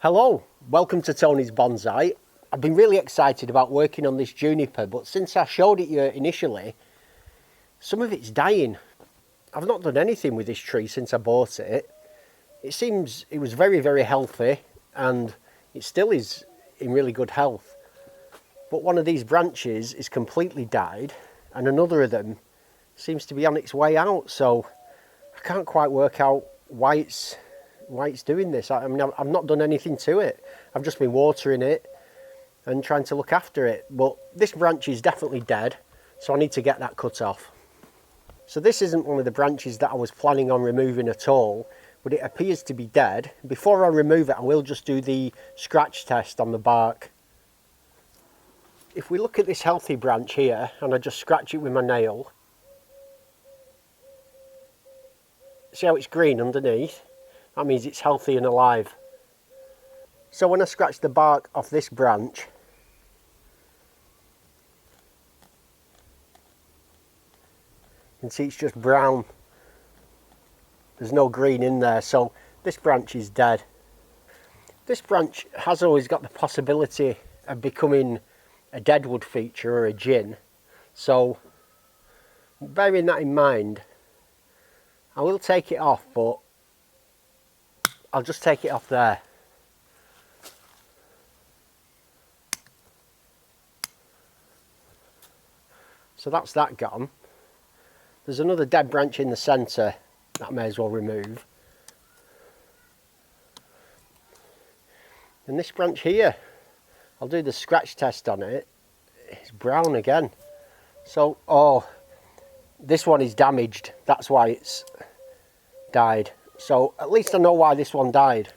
Hello, welcome to Tony's Bonsai. I've been really excited about working on this juniper, but since I showed it you initially, some of it's dying. I've not done anything with this tree since I bought it. It seems it was very, very healthy and it still is in really good health. But one of these branches is completely died and another of them seems to be on its way out, so I can't quite work out why it's doing this. I mean, I've not done anything to it. I've just been watering it and trying to look after it. But this branch is definitely dead, so I need to get that cut off. So this isn't one of the branches that I was planning on removing at all, but it appears to be dead. Before I remove it, I will just do the scratch test on the bark. If we look at this healthy branch here, and I just scratch it with my nail, see how it's green underneath? That means it's healthy and alive. So when I scratch the bark off this branch, you can see it's just brown. There's no green in there, so this branch is dead. This branch has always got the possibility of becoming a deadwood feature or a gin. So bearing that in mind, I will take it off, but I'll just take it off there. So that's that gone. There's another dead branch in the centre that I may as well remove. And this branch here, I'll do the scratch test on it. It's brown again. So, oh, this one is damaged. That's why it's died. So at least I know why this one died.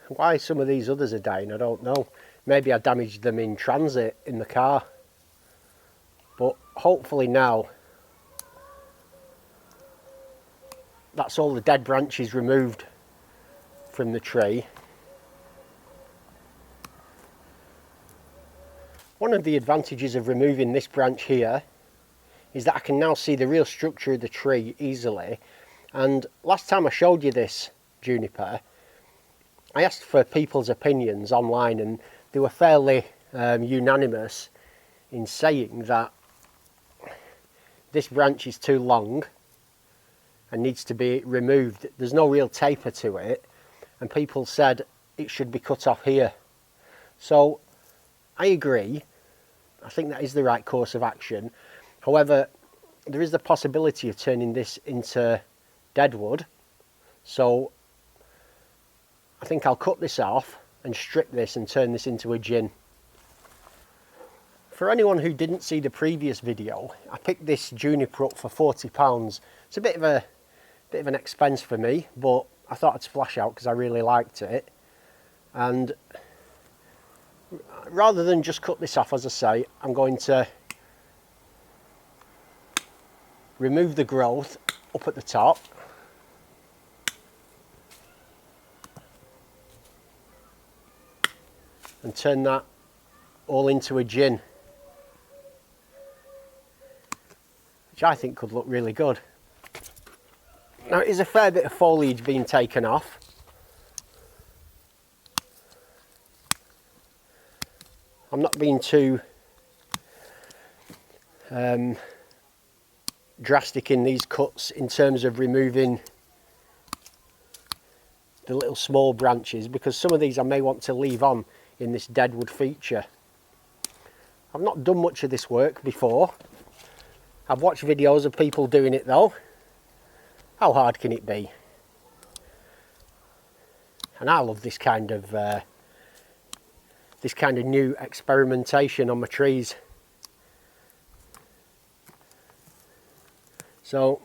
Why some of these others are dying, I don't know. Maybe I damaged them in transit in the car. But hopefully now that's all the dead branches removed from the tree. One of the advantages of removing this branch here is that I can now see the real structure of the tree easily. And last time I showed you this juniper, I asked for people's opinions online and they were fairly unanimous in saying that this branch is too long and needs to be removed. There's no real taper to it, and people said it should be cut off here. So I agree. I think that is the right course of action. However, there is the possibility of turning this into deadwood, so I think I'll cut this off and strip this and turn this into a gin. For anyone who didn't see the previous video, I picked this juniper up for £40. It's a bit of an expense for me, but I thought I'd splash out because I really liked it. And rather than just cut this off, as I say, I'm going to remove the growth up at the top. And turn that all into a gin, which I think could look really good. Now it is a fair bit of foliage being taken off. I'm not being too drastic in these cuts in terms of removing the little small branches, because some of these I may want to leave on in this deadwood feature. I've not done much of this work before. I've watched videos of people doing it though. How hard can it be? And I love this kind of new experimentation on my trees. So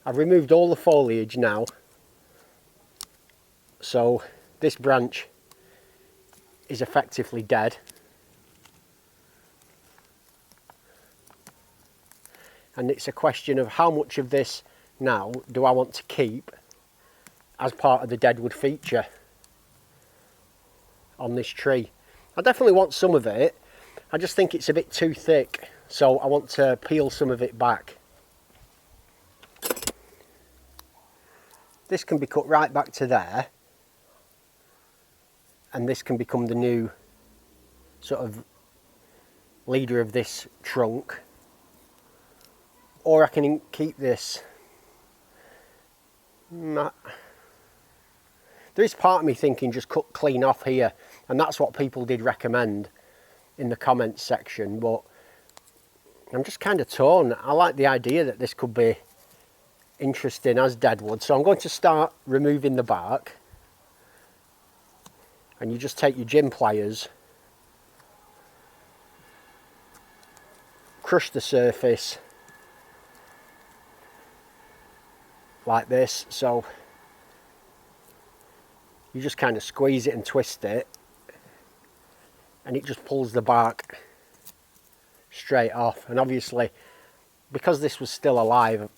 I've removed all the foliage now, so this branch is effectively dead. And it's a question of how much of this now do I want to keep as part of the deadwood feature on this tree. I definitely want some of it. I just think it's a bit too thick, so I want to peel some of it back. this can be cut right back to there, and this can become the new sort of leader of this trunk, or I can keep this. There is part of me thinking just cut clean off here, and that's what people did recommend in the comments section, but I'm just kind of torn. I like the idea that this could be interesting as deadwood, so I'm going to start removing the bark, and you just take your gym pliers, crush the surface like this, so you just kind of squeeze it and twist it, and it just pulls the bark straight off. And obviously, because this was still alive,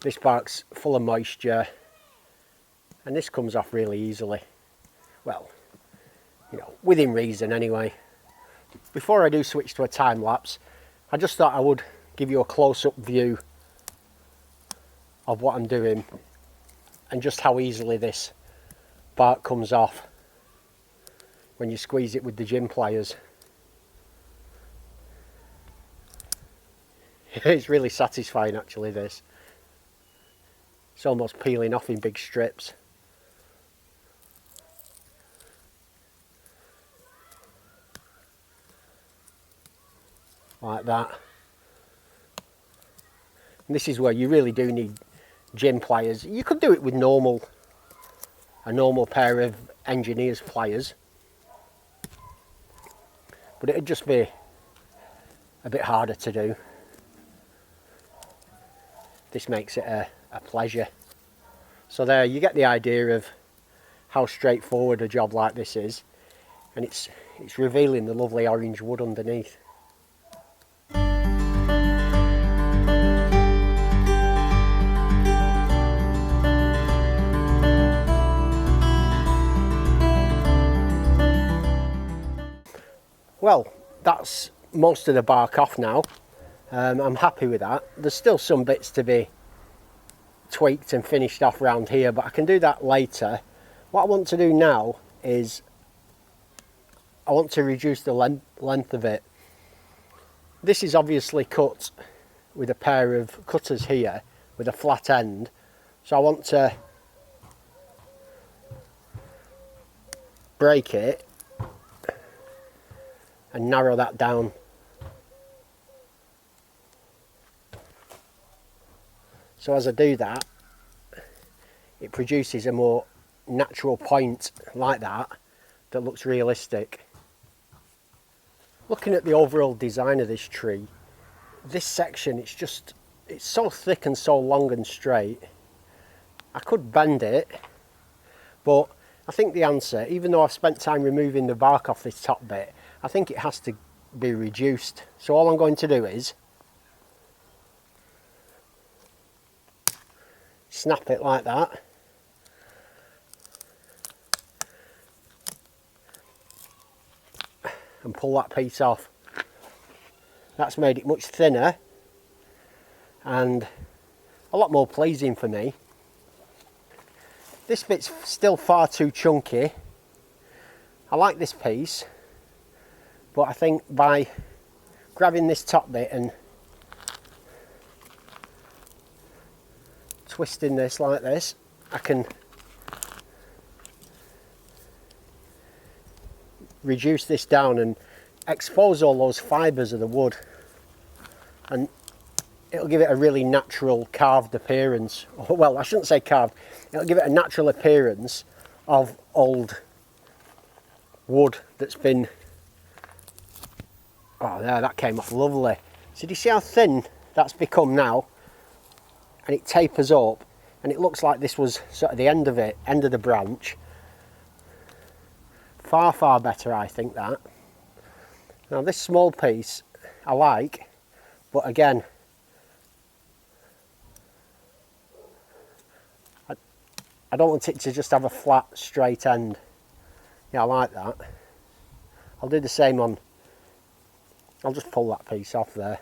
this bark's full of moisture, and this comes off really easily. Well, you know, within reason anyway. Before I do switch to a time lapse, I just thought I would give you a close-up view of what I'm doing and just how easily this bark comes off when you squeeze it with the gym pliers. It's really satisfying actually, this. It's almost peeling off in big strips. Like that. And this is where you really do need gym pliers. You could do it with a normal pair of engineer's pliers, but it'd just be a bit harder to do. This makes it a pleasure. So there, you get the idea of how straightforward a job like this is, and it's revealing the lovely orange wood underneath. Well, that's most of the bark off now. I'm happy with that. There's still some bits to be tweaked and finished off around here, but I can do that later. What I want to do now is I want to reduce the length of it. This is obviously cut with a pair of cutters here with a flat end, so I want to break it and narrow that down. So as I do that, it produces a more natural point like that looks realistic. Looking at the overall design of this tree, this section, it's so thick and so long and straight. I could bend it, but I think the answer, even though I've spent time removing the bark off this top bit, I think it has to be reduced. So all I'm going to do is snap it like that. And pull that piece off. That's made it much thinner and a lot more pleasing for me. This bit's still far too chunky. I like this piece, but I think by grabbing this top bit and twisting this like this, I can reduce this down and expose all those fibres of the wood, and it'll give it a really natural carved appearance. Well, I shouldn't say carved, it'll give it a natural appearance of old wood that's been, oh there, that came off lovely. So do you see how thin that's become now? And it tapers up, and it looks like this was sort of the end of the branch. Far better, I think, that. Now this small piece I like, but again, I don't want it to just have a flat straight end. Yeah, I like that. I'll do the same on, I'll just pull that piece off there.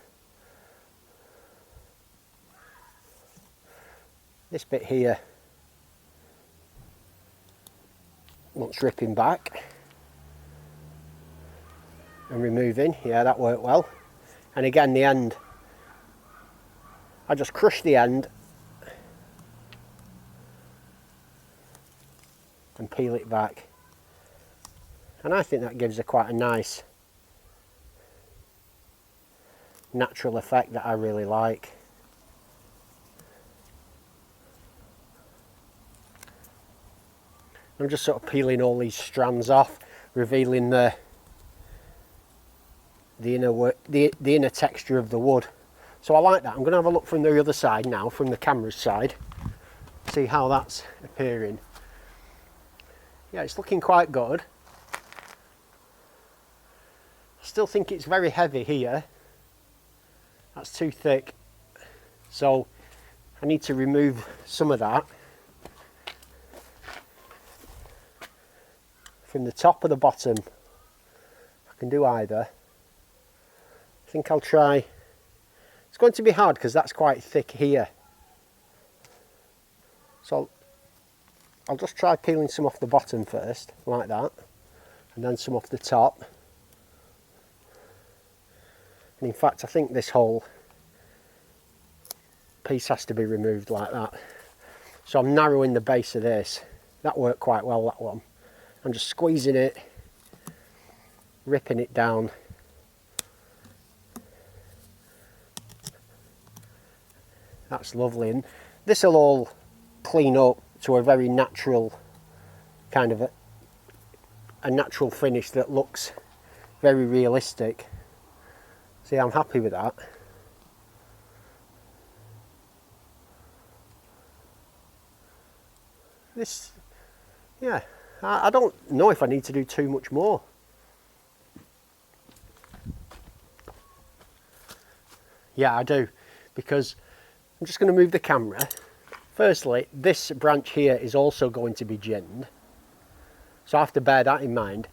This bit here wants ripping back and removing. Yeah, that worked well. And again, the end, I just crush the end and peel it back, and I think that gives quite a nice natural effect that I really like. I'm just sort of peeling all these strands off, revealing the inner texture of the wood. So I like that. I'm going to have a look from the other side now, from the camera's side, see how that's appearing. Yeah, it's looking quite good. I still think it's very heavy here. That's too thick. So I need to remove some of that from the top or the bottom. I can do either. I think I'll try. It's going to be hard because that's quite thick here. So I'll just try peeling some off the bottom first, like that, and then some off the top. And in fact, I think this whole piece has to be removed like that. So I'm narrowing the base of this. That worked quite well, that one. I'm just squeezing it, ripping it down. That's lovely, and this will all clean up to a very natural kind of a natural finish that looks very realistic. See, I'm happy with that. This, yeah, I don't know if I need to do too much more. Yeah, I do, because I'm just going to move the camera. Firstly, this branch here is also going to be ginned, so I have to bear that in mind.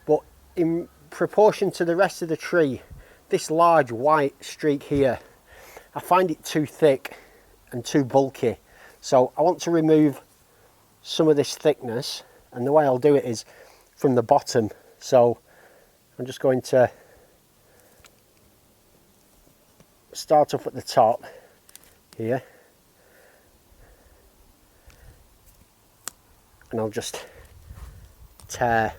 But in proportion to the rest of the tree, this large white streak here, I find it too thick and too bulky. So I want to remove some of this thickness, and the way I'll do it is from the bottom. So I'm just going to start up at the top here, and I'll just tear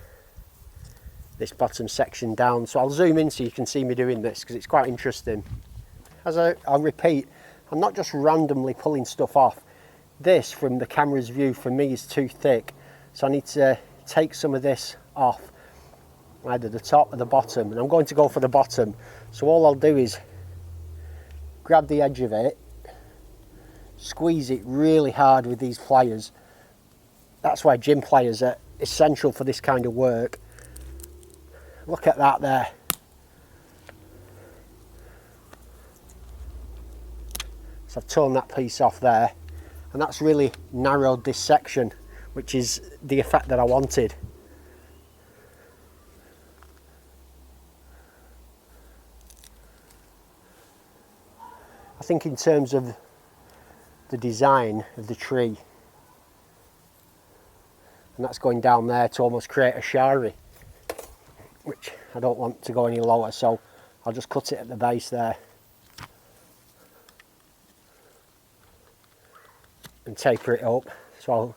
this bottom section down. So I'll zoom in so you can see me doing this, because it's quite interesting. As I'll repeat, I'm not just randomly pulling stuff off. This, from the camera's view, for me is too thick, so I need to take some of this off, either the top or the bottom, and I'm going to go for the bottom. So all I'll do is grab the edge of it, squeeze it really hard with these pliers. That's why gym pliers are essential for this kind of work. Look at that there. So I've torn that piece off there, and that's really narrowed this section, which is the effect that I wanted. I think in terms of the design of the tree, and that's going down there to almost create a shari, which I don't want to go any lower, so I'll just cut it at the base there and taper it up. So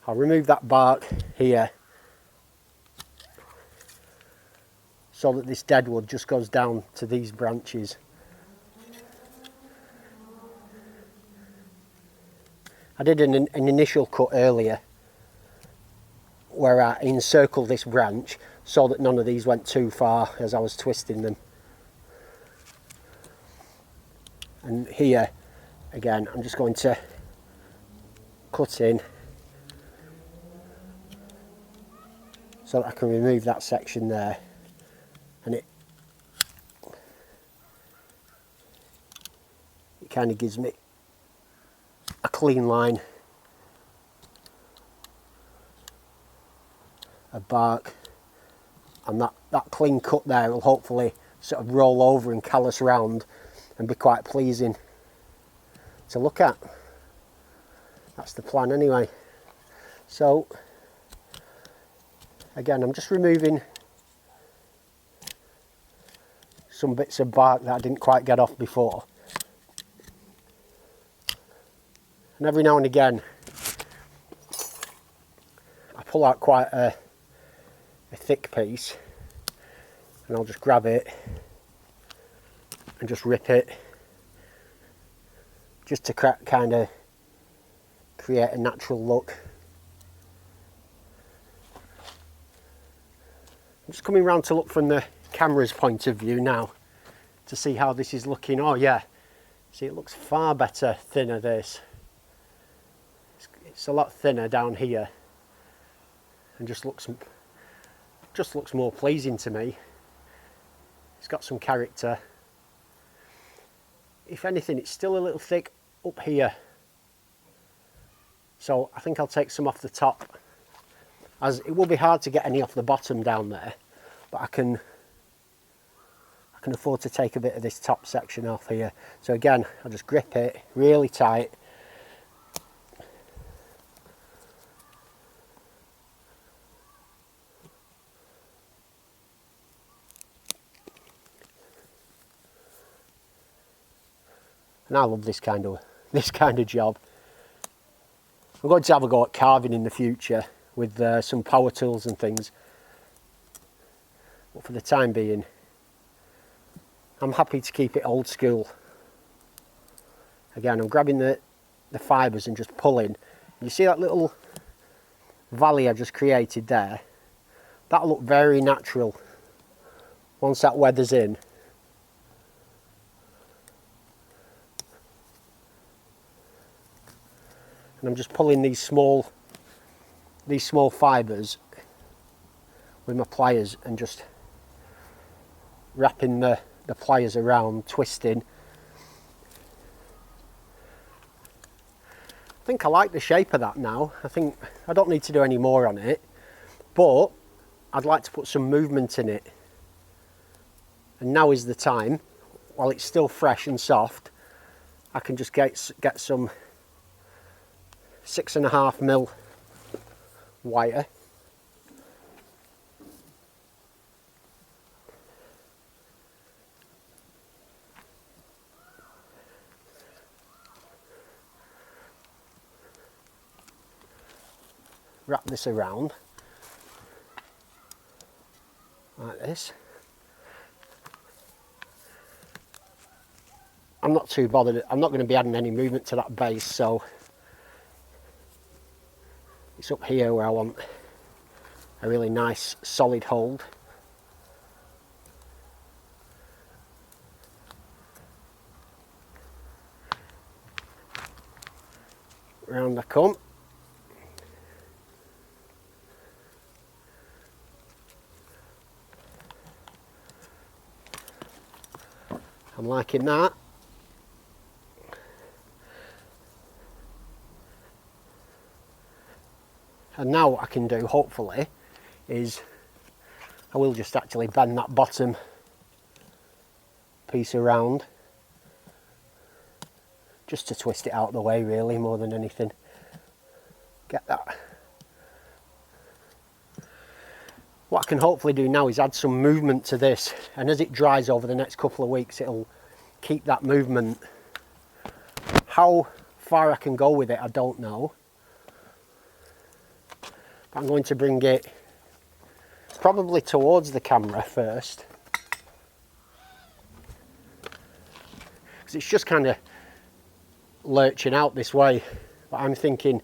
I'll remove that bark here so that this deadwood just goes down to these branches. I did an initial cut earlier where I encircled this branch so that none of these went too far as I was twisting them. And here, again, I'm just going to cut in so that I can remove that section there, and it kind of gives me a clean line of bark, and that clean cut there will hopefully sort of roll over and callus round and be quite pleasing to look at. That's the plan anyway. So Again, I'm just removing some bits of bark that I didn't quite get off before. And every now and again, I pull out quite a thick piece, and I'll just grab it and just rip it, just to kind of create a natural look. I'm just coming round to look from the camera's point of view now to see how this is looking. Oh yeah, see, it looks far better thinner. This it's a lot thinner down here, and just looks more pleasing to me. It's got some character. If anything, it's still a little thick up here, so I think I'll take some off the top, as it will be hard to get any off the bottom down there, but I can afford to take a bit of this top section off here. So again, I'll just grip it really tight. And I love this kind of job. I'm going to have a go at carving in the future with some power tools and things, but for the time being, I'm happy to keep it old school. Again, I'm grabbing the fibres and just pulling. You see that little valley I just created there? That'll look very natural once that weathers in. And I'm just pulling these small fibres with my pliers and just wrapping the pliers around, twisting. I think I like the shape of that now. I think I don't need to do any more on it, but I'd like to put some movement in it. And now is the time, while it's still fresh and soft, I can just get some 6.5mm wire. Wrap this around like this. I'm not too bothered. I'm not going to be adding any movement to that base, so it's up here where I want a really nice solid hold. Round I come. I'm liking that. And now what I can do, hopefully, is I will just actually bend that bottom piece around, just to twist it out of the way, really, more than anything. Get that. What I can hopefully do now is add some movement to this, and as it dries over the next couple of weeks, it'll keep that movement. How far I can go with it, I don't know. I'm going to bring it probably towards the camera first, because it's just kind of lurching out this way, but I'm thinking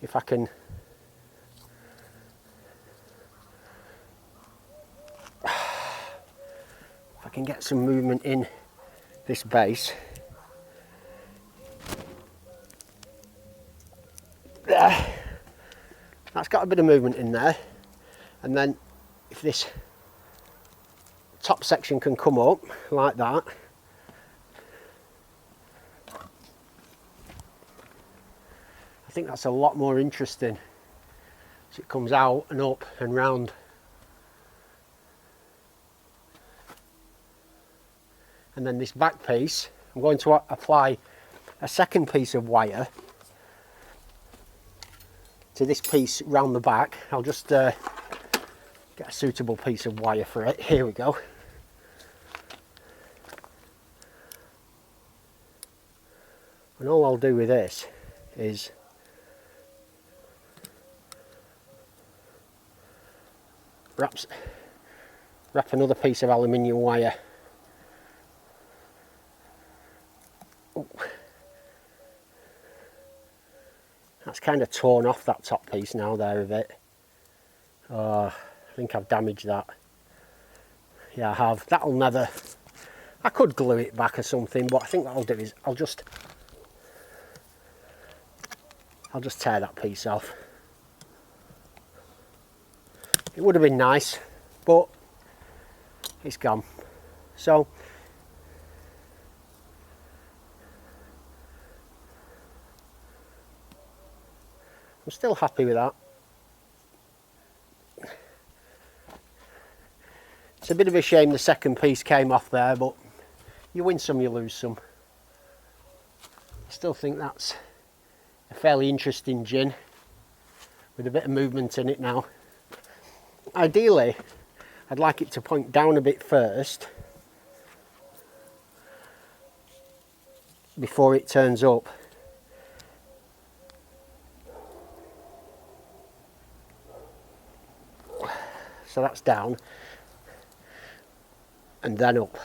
if I can get some movement in this base. That's got a bit of movement in there, and then if this top section can come up like that, I think that's a lot more interesting as it comes out and up and round. And then this back piece, I'm going to apply a second piece of wire to this piece round the back. I'll just Get a suitable piece of wire for it. Here we go. And all I'll do with this is wrap another piece of aluminium wire. Ooh. That's kind of torn off that top piece now there a bit. Oh, I think I've damaged that. Yeah, I have. That'll never... I could glue it back or something, but I think what I'll do is I'll just tear that piece off. It would have been nice, but it's gone. So I'm still happy with that. It's a bit of a shame the second piece came off there, but you win some, you lose some. I still think that's a fairly interesting gin with a bit of movement in it now. Ideally, I'd like it to point down a bit first before it turns up. So that's down and then up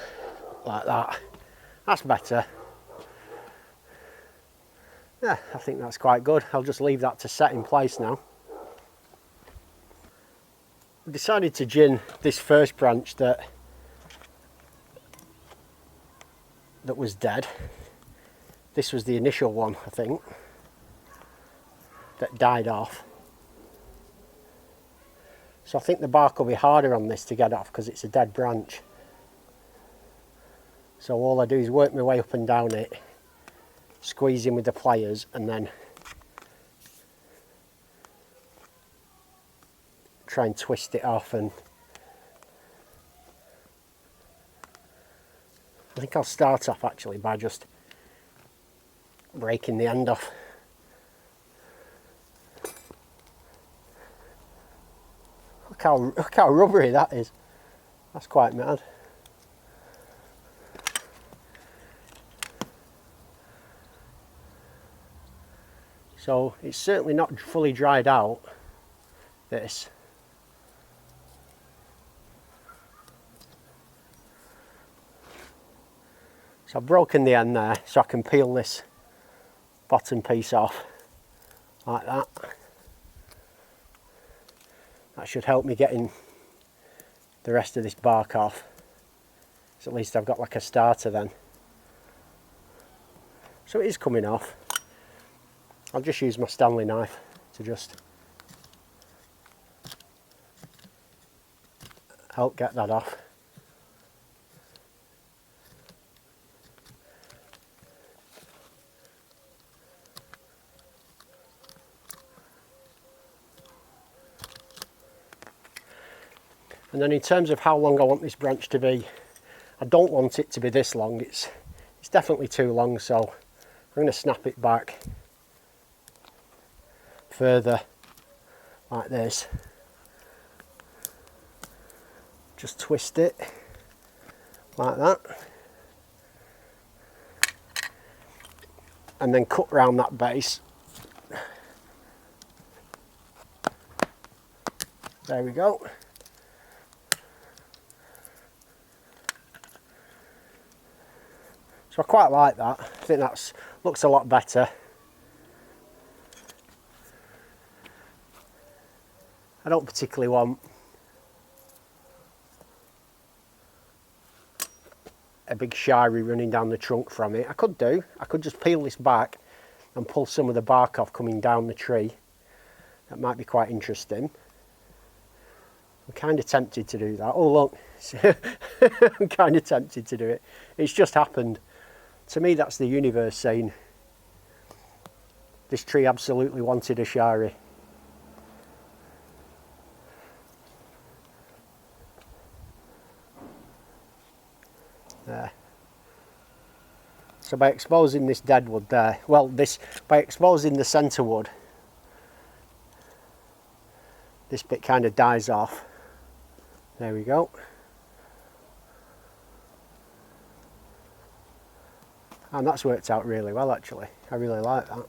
like that. That's better. Yeah, I think that's quite good. I'll just leave that to set in place now. I decided to gin this first branch that was dead. This was the initial one, I think, that died off. So I think the bark will be harder on this to get off because it's a dead branch. So all I do is work my way up and down it, squeeze in with the pliers, and then try and twist it off. And I think I'll start off actually by just breaking the end off. Look how rubbery that is. That's quite mad. So it's certainly not fully dried out, this. So I've broken the end there so I can peel this bottom piece off like that. That should help me getting the rest of this bark off. So at least I've got like a starter then. So it is coming off. I'll just use my Stanley knife to just help get that off. And then in terms of how long I want this branch to be, I don't want it to be this long. It's definitely too long, so I'm going to snap it back further like this. Just twist it like that. And then cut round that base. There we go. So I quite like that. I think that looks a lot better. I don't particularly want a big shire running down the trunk from it. I could just peel this back and pull some of the bark off coming down the tree. That might be quite interesting. I'm kind of tempted to do that. Oh look, I'm kind of tempted to do it. It's just happened. To me, that's the universe saying this tree absolutely wanted a shire. There. So by exposing this dead wood there, well, by exposing the centre wood, this bit kind of dies off. There we go. And that's worked out really well actually. I really like that.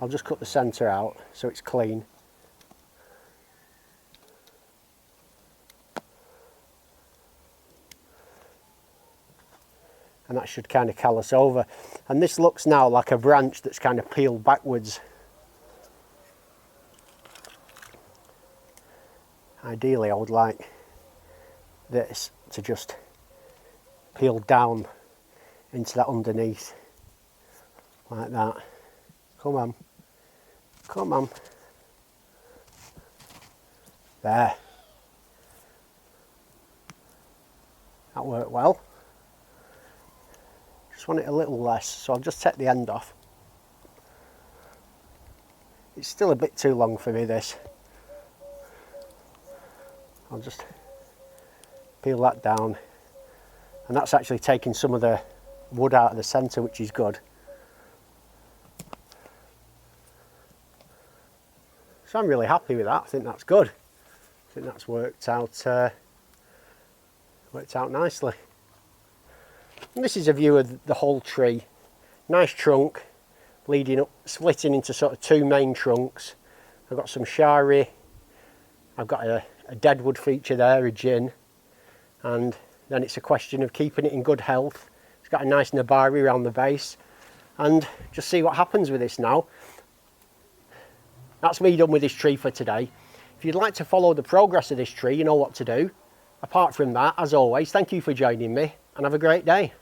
I'll just cut the centre out so it's clean. And that should kind of callus over. And this looks now like a branch that's kind of peeled backwards. Ideally I would like this to just peel down into that underneath, like that. Come on, come on. There. That worked well. Just want it a little less, so I'll just take the end off. It's still a bit too long for me, this. I'll just peel that down. And that's actually taking some of the wood out of the centre, which is good. So I'm really happy with that. I think that's good. I think that's worked out nicely. And this is a view of the whole tree. Nice trunk, leading up, splitting into sort of two main trunks. I've got some shari. I've got a deadwood feature there, a gin, and then it's a question of keeping it in good health. It's got a nice nabari around the base, and just see what happens with this now. That's me done with this tree for today. If you'd like to follow the progress of this tree, you know what to do. Apart from that, as always, thank you for joining me and have a great day.